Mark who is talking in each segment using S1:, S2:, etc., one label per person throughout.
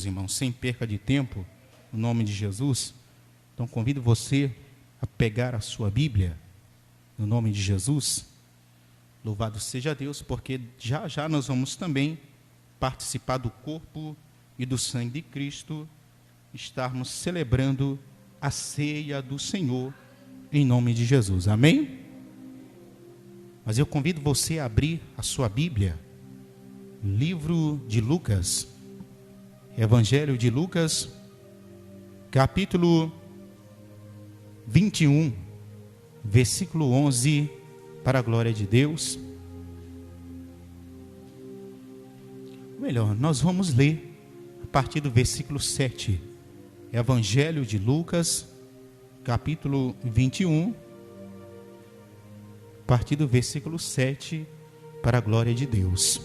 S1: irmãos, sem perca de tempo, no nome de Jesus. Então convido você a pegar a sua Bíblia, no nome de Jesus. Louvado seja Deus, porque já já nós vamos também participar do corpo e do sangue de Cristo, estarmos celebrando a ceia do Senhor, em nome de Jesus, amém? Mas eu convido você a abrir a sua Bíblia, livro de Lucas, Evangelho de Lucas, capítulo 21, versículo 11, para a glória de Deus. Melhor, nós vamos ler a partir do versículo 7, Evangelho de Lucas, capítulo 21, a partir do versículo 7, para a glória de Deus.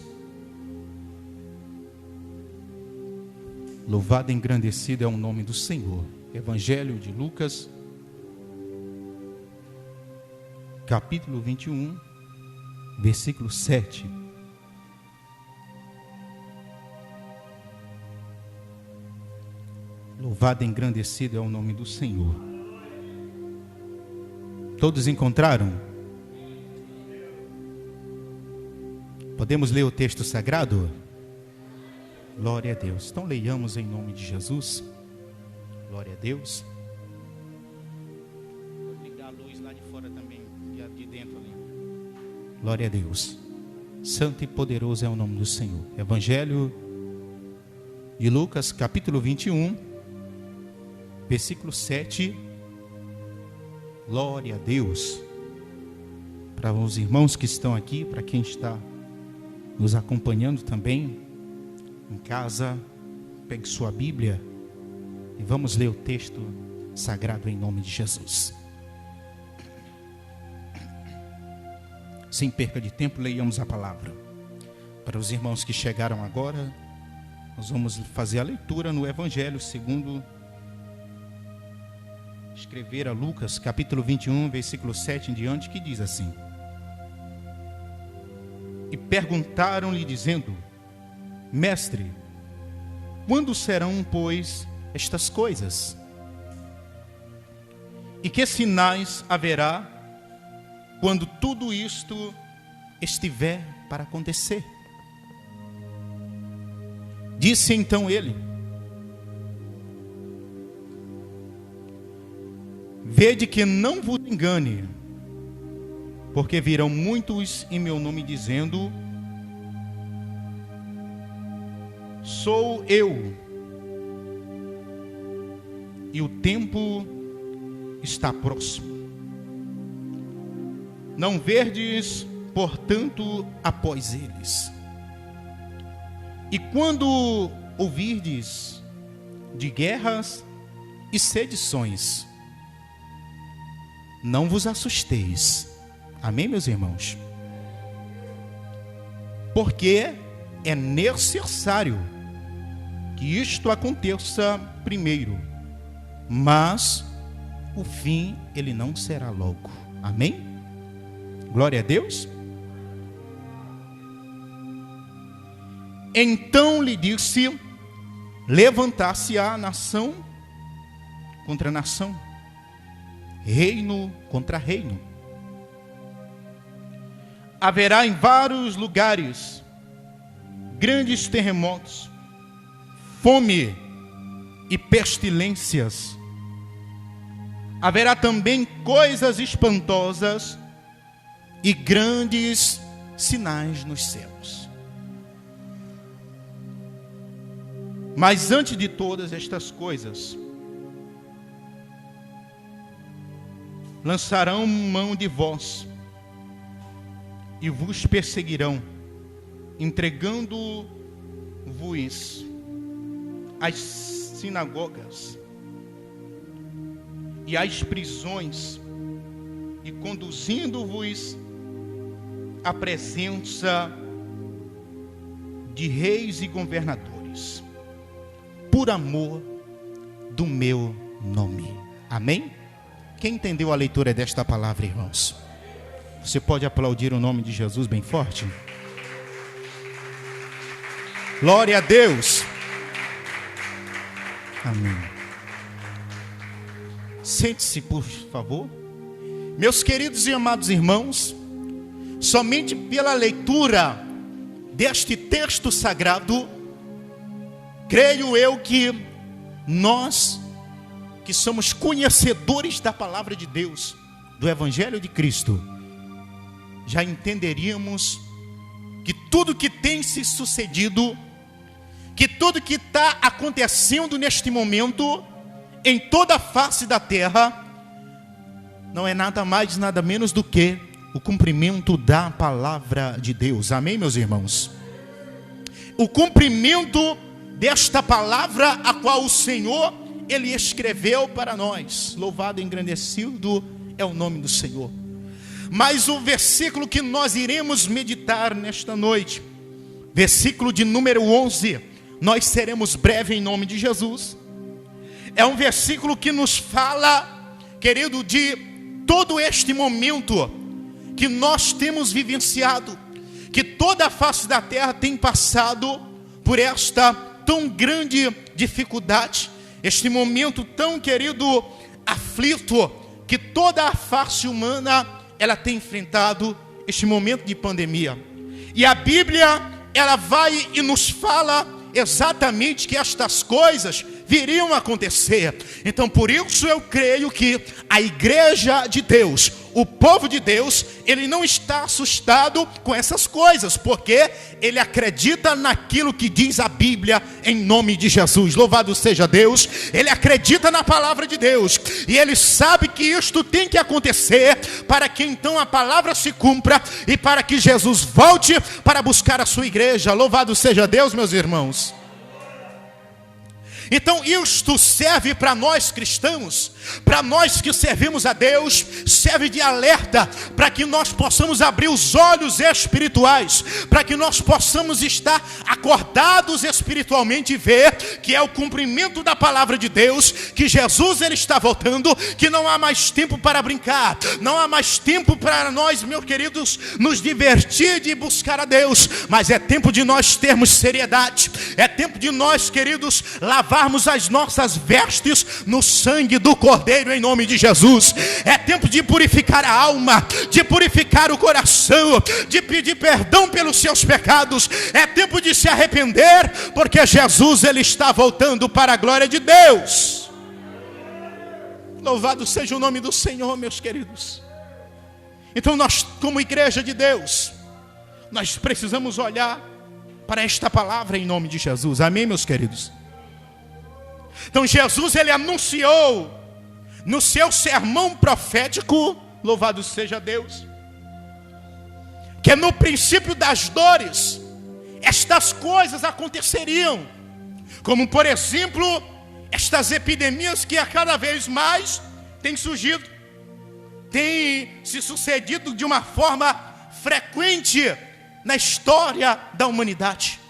S1: Louvado e engrandecido é o nome do Senhor. Evangelho de Lucas, capítulo 21, versículo 7. Louvado e engrandecido é o nome do Senhor. Todos encontraram? Podemos ler o texto sagrado? Glória a Deus. Então leiamos em nome de Jesus. Glória a Deus. Vou ligar a luz lá de fora também, e de dentro ali. Glória a Deus. Santo e poderoso é o nome do Senhor. Evangelho de Lucas, capítulo 21, versículo 7. Glória a Deus. Para os irmãos que estão aqui, para quem está nos acompanhando também em casa, pegue sua Bíblia e vamos ler o texto sagrado em nome de Jesus. Sem perca de tempo, leiamos a palavra. Para os irmãos que chegaram agora, nós vamos fazer a leitura no Evangelho segundo escrever a Lucas, capítulo 21, versículo 7 em diante, que diz assim: E perguntaram-lhe dizendo: Mestre, quando serão, pois, estas coisas? E que sinais haverá quando tudo isto estiver para acontecer? Disse então ele: Vede que não vos engane, porque virão muitos em meu nome dizendo: Sou eu, e o tempo está próximo. Não verdes, portanto, após eles. E quando ouvirdes de guerras e sedições, não vos assusteis. Amém, meus irmãos? Porque é necessário que isto aconteça primeiro, mas o fim ele não será logo. Amém? Glória a Deus. Então lhe disse: levantar-se-á nação contra nação, reino contra reino. Haverá em vários lugares grandes terremotos, fome e pestilências. Haverá também coisas espantosas e grandes sinais nos céus. Mas antes de todas estas coisas, lançarão mão de vós e vos perseguirão, entregando-vos às sinagogas e às prisões, e conduzindo-vos à presença de reis e governadores, por amor do meu nome. Amém? Quem entendeu a leitura desta palavra, irmãos? Você pode aplaudir o nome de Jesus bem forte? Glória a Deus. Amém. Sente-se, por favor. Meus queridos e amados irmãos, somente pela leitura deste texto sagrado, creio eu que nós, que somos conhecedores da palavra de Deus, do Evangelho de Cristo, já entenderíamos que tudo que tem se sucedido, que tudo que está acontecendo neste momento, em toda a face da terra, não é nada mais, nada menos do que o cumprimento da palavra de Deus. Amém, meus irmãos? O cumprimento desta palavra a qual o Senhor, Ele escreveu para nós. Louvado e engrandecido é o nome do Senhor. Mas o versículo que nós iremos meditar nesta noite, versículo de número 11, nós seremos breve em nome de Jesus. É um versículo que nos fala, querido, de todo este momento que nós temos vivenciado, que toda a face da terra tem passado por esta tão grande dificuldade, este momento tão, querido, aflito, que toda a face humana, ela tem enfrentado este momento de pandemia. E a Bíblia, ela vai e nos fala exatamente que estas coisas viriam a acontecer. Então, por isso eu creio que a igreja de Deus, o povo de Deus, ele não está assustado com essas coisas, porque ele acredita naquilo que diz a Bíblia em nome de Jesus. Louvado seja Deus. Ele acredita na palavra de Deus e ele sabe que isto tem que acontecer para que então a palavra se cumpra e para que Jesus volte para buscar a sua igreja. Louvado seja Deus, meus irmãos. Então isto serve para nós cristãos, para nós que servimos a Deus, serve de alerta para que nós possamos abrir os olhos espirituais, para que nós possamos estar acordados espiritualmente e ver que é o cumprimento da palavra de Deus, que Jesus ele está voltando, que não há mais tempo para brincar, não há mais tempo para nós, meus queridos, nos divertir de buscar a Deus, mas é tempo de nós termos seriedade, é tempo de nós, queridos, lavarmos as nossas vestes no sangue do Cordeiro em nome de Jesus. É tempo de purificar a alma, de purificar o coração, de pedir perdão pelos seus pecados. É tempo de se arrepender, porque Jesus ele está voltando para a glória de Deus. Louvado seja o nome do Senhor, meus queridos. Então nós, como igreja de Deus, nós precisamos olhar para esta palavra em nome de Jesus. Amém, meus queridos? Então Jesus ele anunciou no seu sermão profético, louvado seja Deus, que no princípio das dores estas coisas aconteceriam, como por exemplo estas epidemias que a cada vez mais têm surgido, têm se sucedido de uma forma frequente na história da humanidade.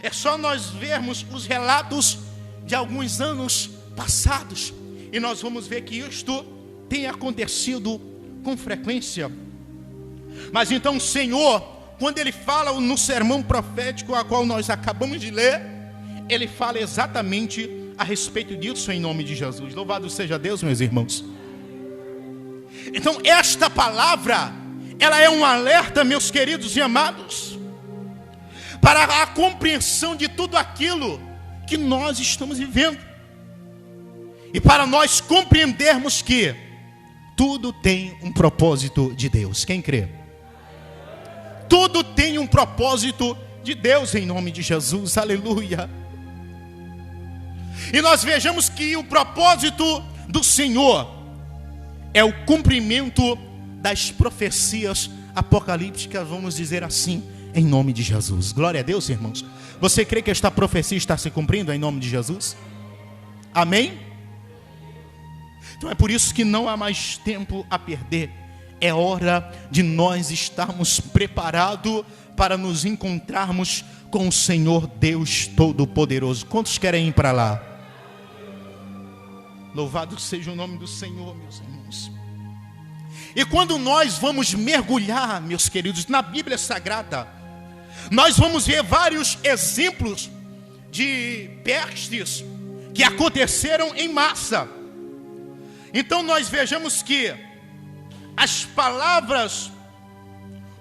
S1: É só nós vermos os relatos de alguns anos passados e nós vamos ver que isto tem acontecido com frequência. Mas então o Senhor, quando ele fala no sermão profético a qual nós acabamos de ler, ele fala exatamente a respeito disso em nome de Jesus. Louvado seja Deus, meus irmãos. Então esta palavra, ela é um alerta, meus queridos e amados, para a compreensão de tudo aquilo que nós estamos vivendo, e para nós compreendermos que tudo tem um propósito de Deus. Quem crê? Tudo tem um propósito de Deus em nome de Jesus, aleluia. E nós vejamos que o propósito do Senhor é o cumprimento das profecias apocalípticas, vamos dizer assim, em nome de Jesus. Glória a Deus, irmãos. Você crê que esta profecia está se cumprindo em nome de Jesus? Amém? Então é por isso que não há mais tempo a perder. É hora de nós estarmos preparados para nos encontrarmos com o Senhor Deus Todo-Poderoso. Quantos querem ir para lá? Louvado seja o nome do Senhor, meus irmãos. E quando nós vamos mergulhar, meus queridos, na Bíblia Sagrada, nós vamos ver vários exemplos de pestes que aconteceram em massa. Então nós vejamos que as palavras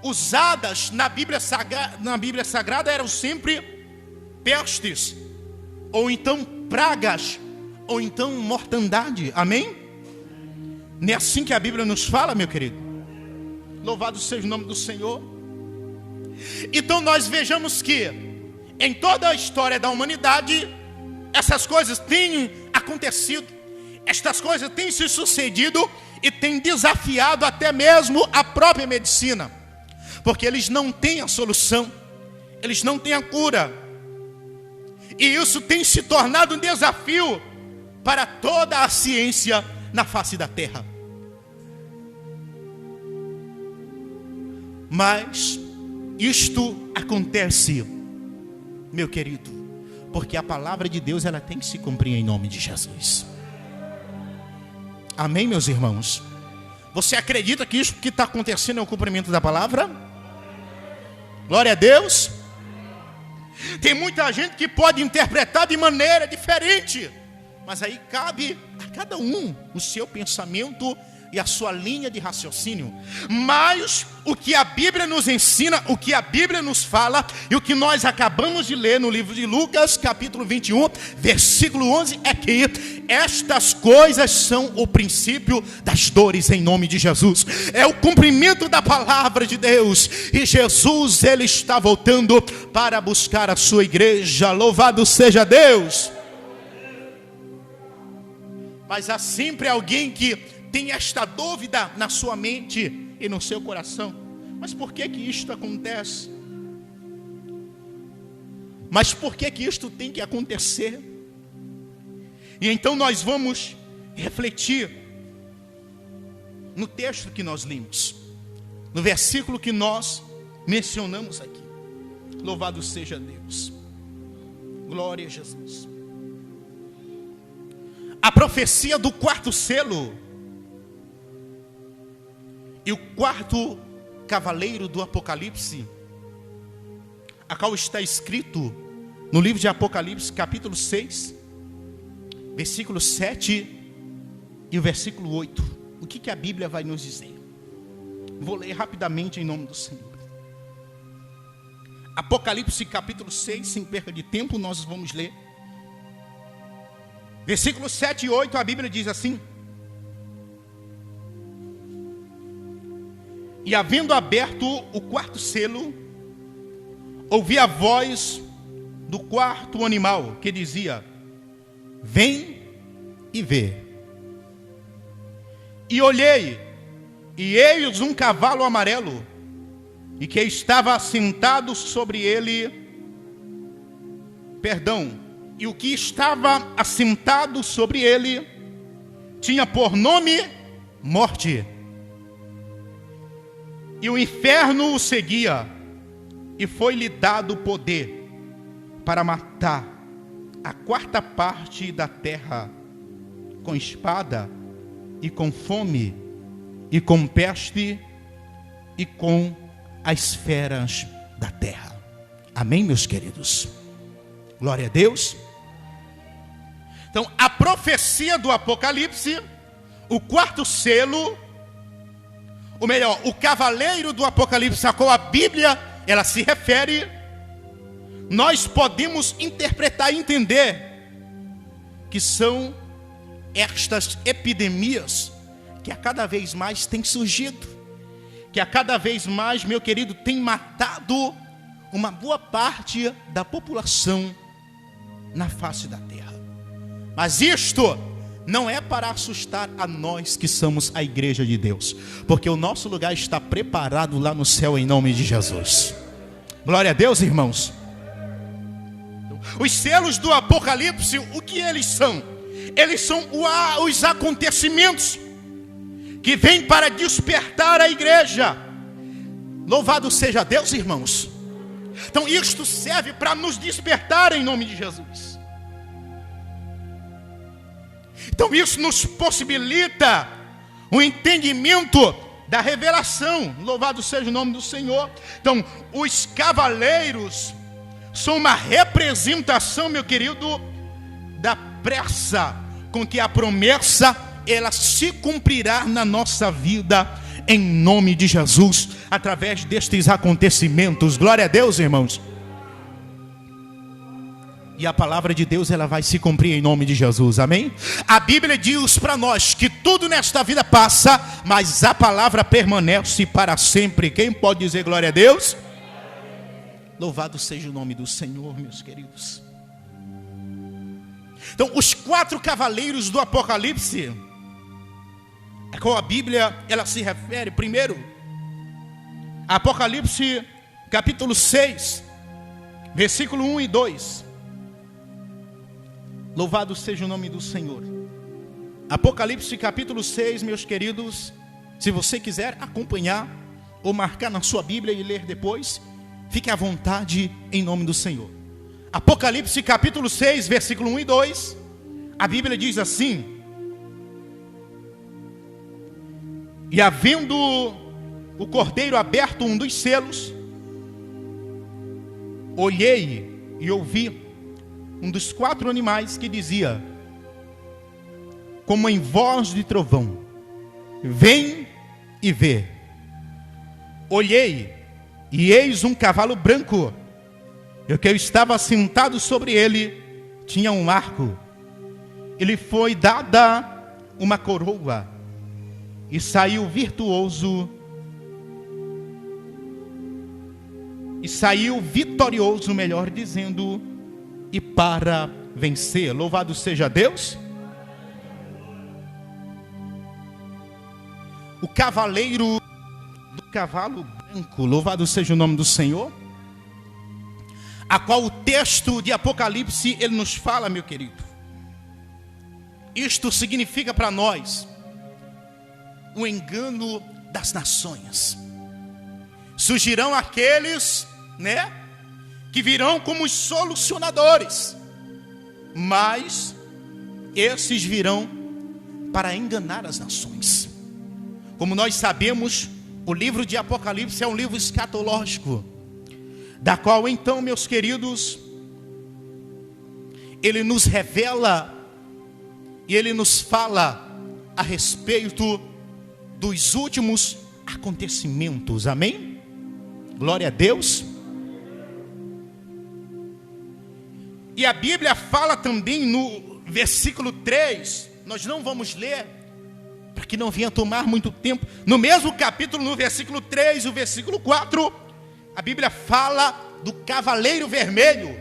S1: usadas na Bíblia Sagrada eram sempre pestes, ou então pragas, ou então mortandade. Amém? Não é assim que a Bíblia nos fala, meu querido? Louvado seja o nome do Senhor. Então nós vejamos que em toda a história da humanidade essas coisas têm acontecido, estas coisas têm se sucedido e têm desafiado até mesmo a própria medicina, porque eles não têm a solução, eles não têm a cura, e isso tem se tornado um desafio para toda a ciência na face da terra. Mas isto acontece, meu querido, porque a palavra de Deus ela tem que se cumprir em nome de Jesus. Amém, meus irmãos? Você acredita que isso que está acontecendo é o cumprimento da palavra? Glória a Deus. Tem muita gente que pode interpretar de maneira diferente, mas aí cabe a cada um o seu pensamento e a sua linha de raciocínio. Mas o que a Bíblia nos ensina, o que a Bíblia nos fala, e o que nós acabamos de ler no livro de Lucas, capítulo 21, versículo 11, é que estas coisas são o princípio das dores em nome de Jesus. É o cumprimento da palavra de Deus, e Jesus, ele está voltando para buscar a sua igreja. Louvado seja Deus. Mas há sempre alguém que tem esta dúvida na sua mente e no seu coração. Mas por que que isto acontece? Mas por que que isto tem que acontecer? E então nós vamos refletir no texto que nós lemos, no versículo que nós mencionamos aqui. Louvado seja Deus. Glória a Jesus. A profecia do quarto selo e o quarto cavaleiro do Apocalipse, a qual está escrito no livro de Apocalipse, capítulo 6, versículo 7 e o versículo 8. O que a Bíblia vai nos dizer? Vou ler rapidamente em nome do Senhor. Apocalipse capítulo 6, sem perda de tempo, nós vamos ler. Versículos 7 e 8, a Bíblia diz assim: e havendo aberto o quarto selo, ouvi a voz do quarto animal que dizia: vem e vê. E olhei, e eis um cavalo amarelo, e que estava assentado sobre ele, e o que estava assentado sobre ele tinha por nome Morte. E o inferno o seguia, e foi-lhe dado poder para matar a quarta parte da terra, com espada, e com fome, e com peste, e com as feras da terra. Amém, meus queridos? Glória a Deus. Então, a profecia do Apocalipse, o quarto selo, ou melhor, o cavaleiro do Apocalipse, a qual a Bíblia ela se refere, nós podemos interpretar e entender que são estas epidemias que a cada vez mais têm surgido, que a cada vez mais, meu querido, tem matado uma boa parte da população na face da terra. Mas isto não é para assustar a nós que somos a igreja de Deus, porque o nosso lugar está preparado lá no céu em nome de Jesus. Glória a Deus, irmãos. Os selos do Apocalipse, o que eles são? Eles são os acontecimentos que vêm para despertar a igreja. Louvado seja Deus, irmãos. Então isto serve para nos despertar em nome de Jesus. Então isso nos possibilita o entendimento da revelação. Louvado seja o nome do Senhor. Então os cavaleiros são uma representação, meu querido, da pressa com que a promessa ela se cumprirá na nossa vida, em nome de Jesus, através destes acontecimentos. Glória a Deus, irmãos. E a palavra de Deus ela vai se cumprir em nome de Jesus, amém? A Bíblia diz para nós que tudo nesta vida passa, mas a palavra permanece para sempre. Quem pode dizer glória a Deus? Louvado seja o nome do Senhor, meus queridos. Então, os 4 cavaleiros do Apocalipse, a qual a Bíblia ela se refere, primeiro, Apocalipse capítulo 6, versículo 1 e 2. Louvado seja o nome do Senhor. Apocalipse capítulo 6, meus queridos, se você quiser acompanhar ou marcar na sua Bíblia e ler depois, fique à vontade em nome do Senhor. Apocalipse capítulo 6, versículo 1 e 2, a Bíblia diz assim: e havendo o cordeiro aberto um dos selos, olhei e ouvi um dos 4 animais que dizia, como em voz de trovão, vem e vê. Olhei, e eis um cavalo branco, e o que eu estava sentado sobre ele tinha um arco. Ele foi dada uma coroa, e saiu vitorioso, melhor dizendo, e para vencer. Louvado seja Deus. O cavaleiro do cavalo branco, louvado seja o nome do Senhor, a qual o texto de Apocalipse ele nos fala, meu querido. Isto significa para nós o engano das nações. Surgirão aqueles, que virão como os solucionadores, mas esses virão para enganar as nações. Como nós sabemos, o livro de Apocalipse é um livro escatológico, da qual então, meus queridos, ele nos revela e ele nos fala a respeito dos últimos acontecimentos, amém? Glória a Deus. E a Bíblia fala também no versículo 3, nós não vamos ler, para que não venha tomar muito tempo. No mesmo capítulo, no versículo 3, o versículo 4, a Bíblia fala do cavaleiro vermelho,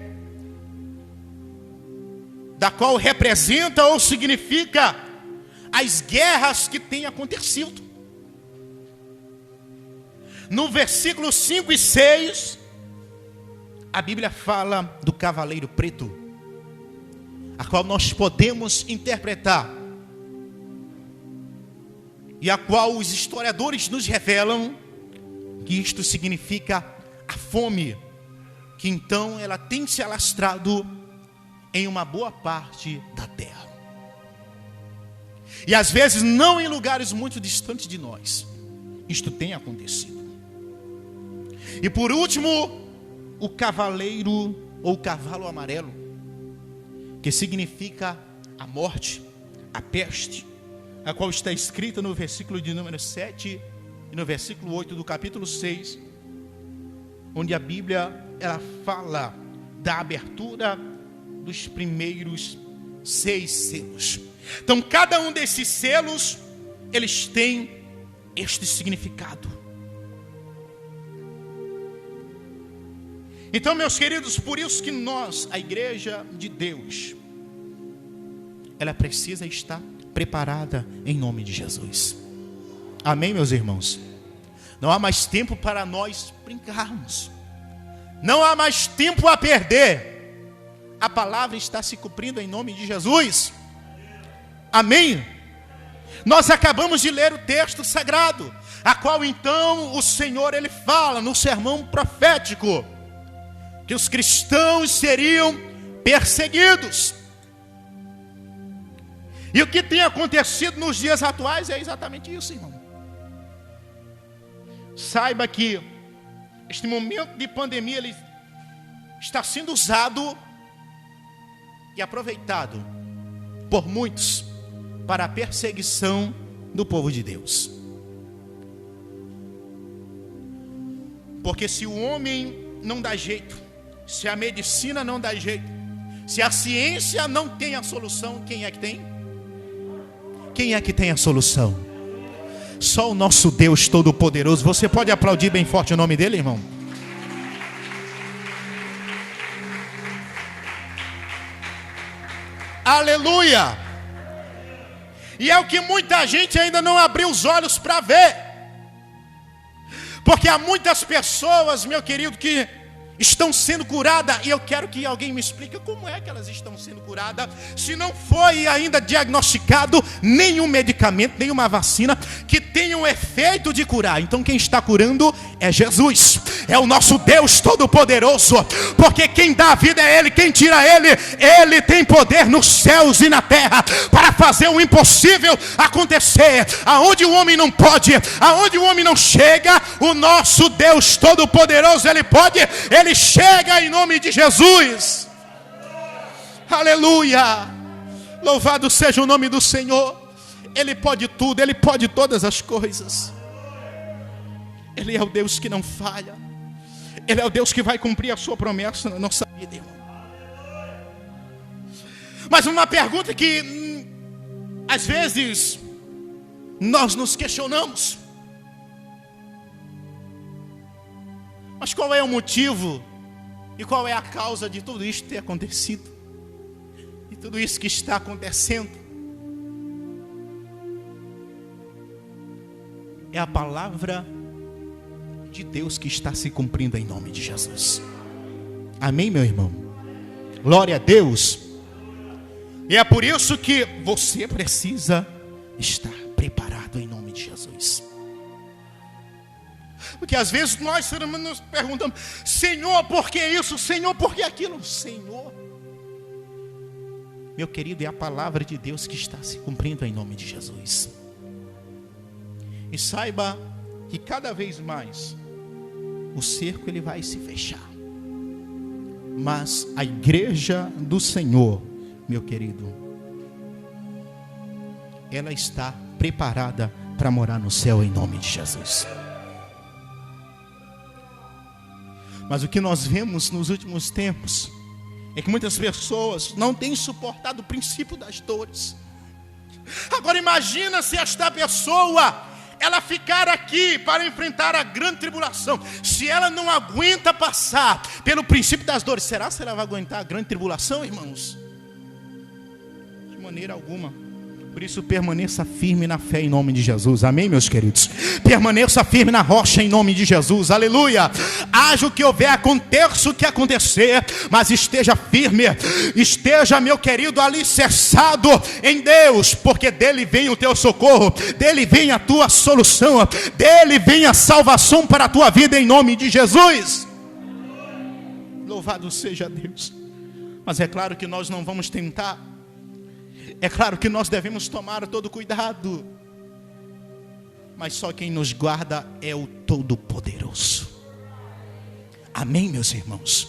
S1: da qual representa ou significa as guerras que têm acontecido. No versículo 5 e 6, a Bíblia fala do cavaleiro preto, a qual nós podemos interpretar, e a qual os historiadores nos revelam que isto significa a fome, que então ela tem se alastrado em uma boa parte da terra. E às vezes não em lugares muito distantes de nós, isto tem acontecido. E por último, o cavaleiro ou cavalo amarelo, que significa a morte, a peste, a qual está escrita no versículo de número 7 e no versículo 8 do capítulo 6, onde a Bíblia ela fala da abertura dos primeiros 6 selos. Então cada um desses selos, eles têm este significado. Então, meus queridos, por isso que nós, a igreja de Deus, ela precisa estar preparada em nome de Jesus. Amém, meus irmãos? Não há mais tempo para nós brincarmos. Não há mais tempo a perder. A palavra está se cumprindo em nome de Jesus. Amém? Nós acabamos de ler o texto sagrado, a qual então o Senhor ele fala no sermão profético que os cristãos seriam perseguidos. E o que tem acontecido nos dias atuais é exatamente isso, irmão. Saiba que este momento de pandemia ele está sendo usado e aproveitado por muitos para a perseguição do povo de Deus. Porque se o homem não dá jeito, se a medicina não dá jeito, se a ciência não tem a solução, quem é que tem? Quem é que tem a solução? Só o nosso Deus Todo-Poderoso. Você pode aplaudir bem forte o nome dele, irmão? Aleluia! E é o que muita gente ainda não abriu os olhos para ver. Porque há muitas pessoas, meu querido, que estão sendo curadas, e eu quero que alguém me explique como é que elas estão sendo curadas, se não foi ainda diagnosticado nenhum medicamento, nenhuma vacina que tenha um efeito de curar. Então quem está curando é Jesus, é o nosso Deus Todo-Poderoso, porque quem dá a vida é Ele, quem tira Ele tem poder nos céus e na terra, para fazer o impossível acontecer. Aonde o homem não pode, aonde o homem não chega, o nosso Deus Todo-Poderoso, Ele pode, Ele chega em nome de Jesus. Aleluia! Louvado seja o nome do Senhor. Ele pode tudo, Ele pode todas as coisas. Ele é o Deus que não falha. Ele é o Deus que vai cumprir a sua promessa na nossa vida, irmão. Mas uma pergunta que às vezes nós nos questionamos: mas qual é o motivo e qual é a causa de tudo isso ter acontecido? E tudo isso que está acontecendo? É a palavra de Deus que está se cumprindo em nome de Jesus. Amém, meu irmão? Glória a Deus. E é por isso que você precisa estar preparado em nome de Jesus. Porque às vezes nós seres humanos nos perguntamos: Senhor, por que isso? Senhor, por que aquilo? Senhor, meu querido, é a palavra de Deus que está se cumprindo em nome de Jesus. E saiba que cada vez mais o cerco ele vai se fechar. Mas a igreja do Senhor, meu querido, ela está preparada para morar no céu em nome de Jesus. Mas o que nós vemos nos últimos tempos é que muitas pessoas não têm suportado o princípio das dores. Agora imagina se esta pessoa, ela ficar aqui para enfrentar a grande tribulação. Se ela não aguenta passar pelo princípio das dores, será que ela vai aguentar a grande tribulação, irmãos? De maneira alguma. Por isso permaneça firme na fé em nome de Jesus. Amém, meus queridos? Permaneça firme na rocha em nome de Jesus. Aleluia. Haja o que houver, aconteça o que acontecer, mas esteja firme. Esteja, meu querido, alicerçado em Deus, porque dele vem o teu socorro, dele vem a tua solução, dele vem a salvação para a tua vida em nome de Jesus. Louvado seja Deus. Mas é claro que nós não vamos tentar. É claro que nós devemos tomar todo cuidado. Mas só quem nos guarda é o Todo-Poderoso. Amém, meus irmãos?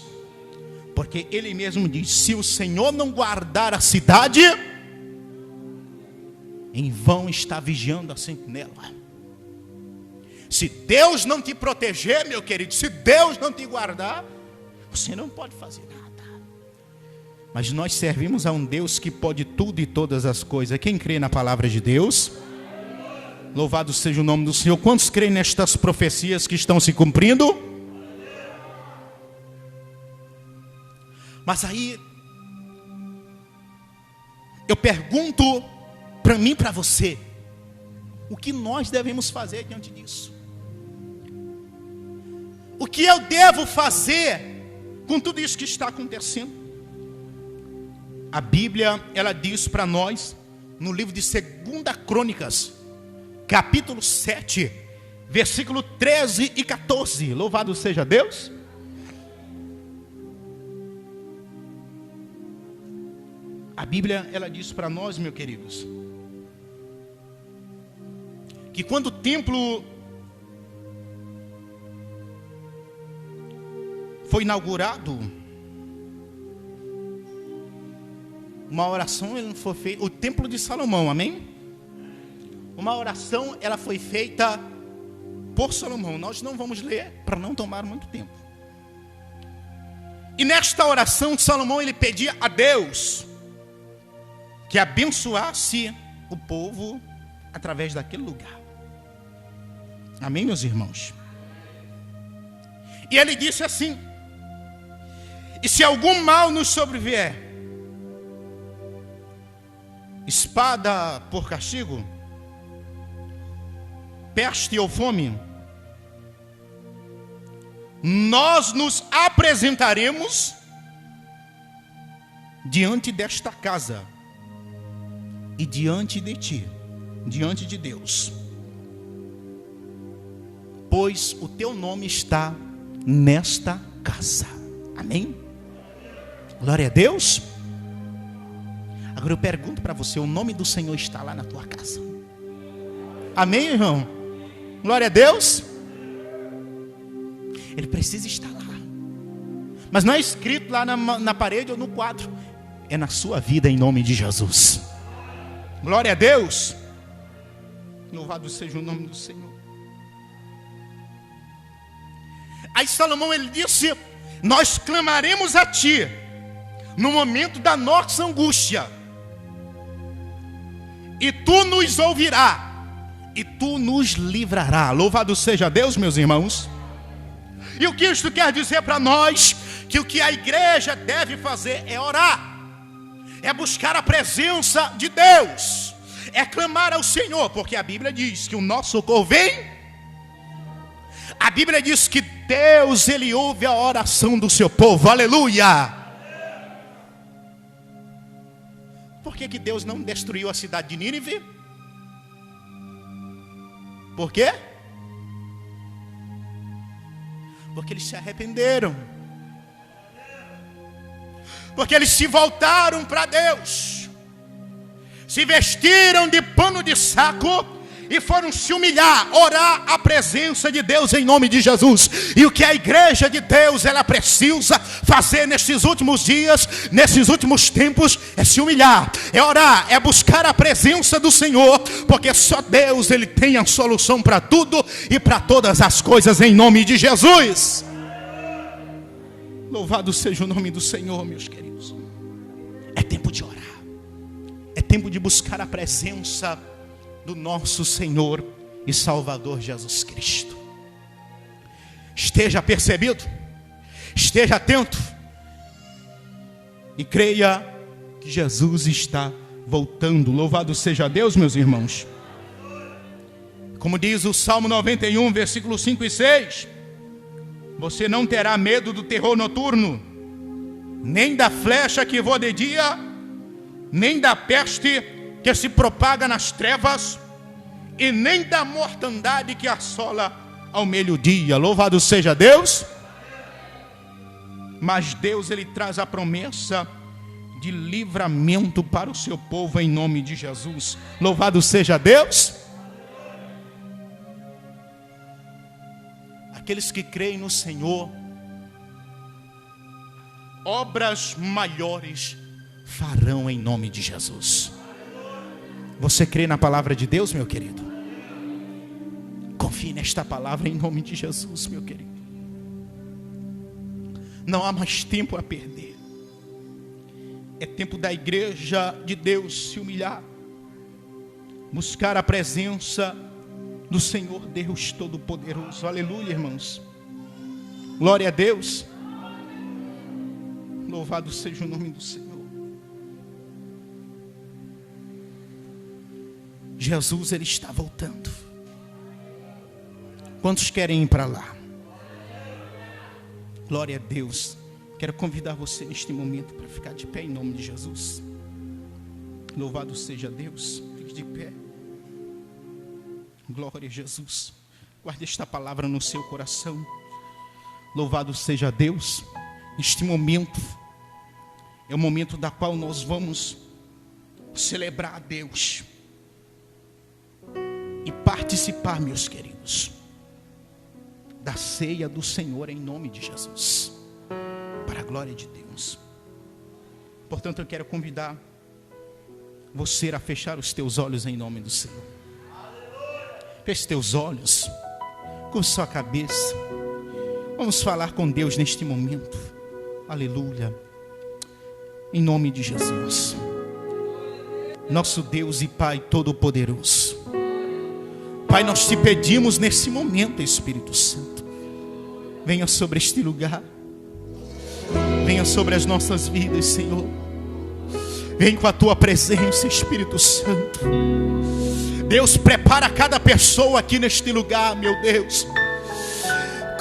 S1: Porque Ele mesmo diz: se o Senhor não guardar a cidade, em vão está vigiando a sentinela. Se Deus não te proteger, meu querido, se Deus não te guardar, você não pode fazer nada. Mas nós servimos a um Deus que pode tudo e todas as coisas. Quem crê na palavra de Deus? Louvado seja o nome do Senhor. Quantos creem nestas profecias que estão se cumprindo? Mas aí eu pergunto para mim e para você: o que nós devemos fazer diante disso? O que eu devo fazer com tudo isso que está acontecendo? A Bíblia, ela diz para nós, no livro de 2 Crônicas, capítulo 7, versículo 13 e 14. Louvado seja Deus. A Bíblia, ela diz para nós, meus queridos, que quando o templo foi inaugurado, Uma oração ela foi feita, o templo de Salomão, amém? Uma oração ela foi feita por Salomão. Nós não vamos ler para não tomar muito tempo. E nesta oração Salomão ele pedia a Deus que abençoasse o povo através daquele lugar. Amém, meus irmãos? E ele disse assim: e se algum mal nos sobrevier, espada por castigo, peste ou fome, nós nos apresentaremos diante desta casa e diante de ti, diante de Deus, pois o teu nome está nesta casa. Amém? Glória a Deus. Agora eu pergunto para você, o nome do Senhor está lá na tua casa? Amém, irmão? Glória a Deus. Ele precisa estar lá. Mas não é escrito lá na parede ou no quadro. É na sua vida, em nome de Jesus. Glória a Deus. Louvado seja o nome do Senhor. Aí Salomão ele disse: nós clamaremos a ti no momento da nossa angústia, e tu nos ouvirás, e tu nos livrarás. Louvado seja Deus, meus irmãos. E o que isto quer dizer para nós? Que o que a igreja deve fazer é orar, é buscar a presença de Deus, é clamar ao Senhor, porque a Bíblia diz que o nosso socorro vem. A Bíblia diz que Deus, Ele ouve a oração do seu povo, aleluia. Por que Deus não destruiu a cidade de Nínive? Por quê? Porque eles se arrependeram, porque eles se voltaram para Deus, se vestiram de pano de saco e foram se humilhar, orar a presença de Deus em nome de Jesus. E o que a igreja de Deus ela precisa fazer nesses últimos dias, nesses últimos tempos, é se humilhar, é orar, é buscar a presença do Senhor, porque só Deus ele tem a solução para tudo e para todas as coisas em nome de Jesus. Louvado seja o nome do Senhor, meus queridos. É tempo de orar, é tempo de buscar a presença do nosso Senhor e Salvador Jesus Cristo. Esteja percebido, esteja atento e creia que Jesus está voltando. Louvado seja Deus, meus irmãos. Como diz o Salmo 91, versículos 5 e 6: você não terá medo do terror noturno, nem da flecha que voa de dia, nem da peste que se propaga nas trevas, e nem da mortandade que assola ao meio-dia. Louvado seja Deus. Mas Deus ele traz a promessa de livramento para o seu povo em nome de Jesus. Louvado seja Deus. Aqueles que creem no Senhor, obras maiores farão em nome de Jesus. Você crê na palavra de Deus, meu querido? Confie nesta palavra em nome de Jesus, meu querido. Não há mais tempo a perder. É tempo da igreja de Deus se humilhar, buscar a presença do Senhor Deus Todo-Poderoso. Aleluia, irmãos. Glória a Deus. Louvado seja o nome do Senhor. Jesus ele está voltando. Quantos querem ir para lá? Glória a Deus. Quero convidar você neste momento para ficar de pé em nome de Jesus. Louvado seja Deus. Fique de pé. Glória a Jesus. Guarde esta palavra no seu coração. Louvado seja Deus. Este momento é o momento da qual nós vamos celebrar a Deus e participar, meus queridos, da ceia do Senhor em nome de Jesus, para a glória de Deus. Portanto, eu quero convidar você irá fechar os teus olhos em nome do Senhor. Feche teus olhos, curva sua cabeça. Vamos falar com Deus neste momento. Aleluia. Em nome de Jesus. Nosso Deus e Pai Todo-Poderoso. Pai, nós te pedimos nesse momento, Espírito Santo, venha sobre este lugar. Venha sobre as nossas vidas, Senhor. Vem com a tua presença, Espírito Santo. Deus, prepara cada pessoa aqui neste lugar, meu Deus.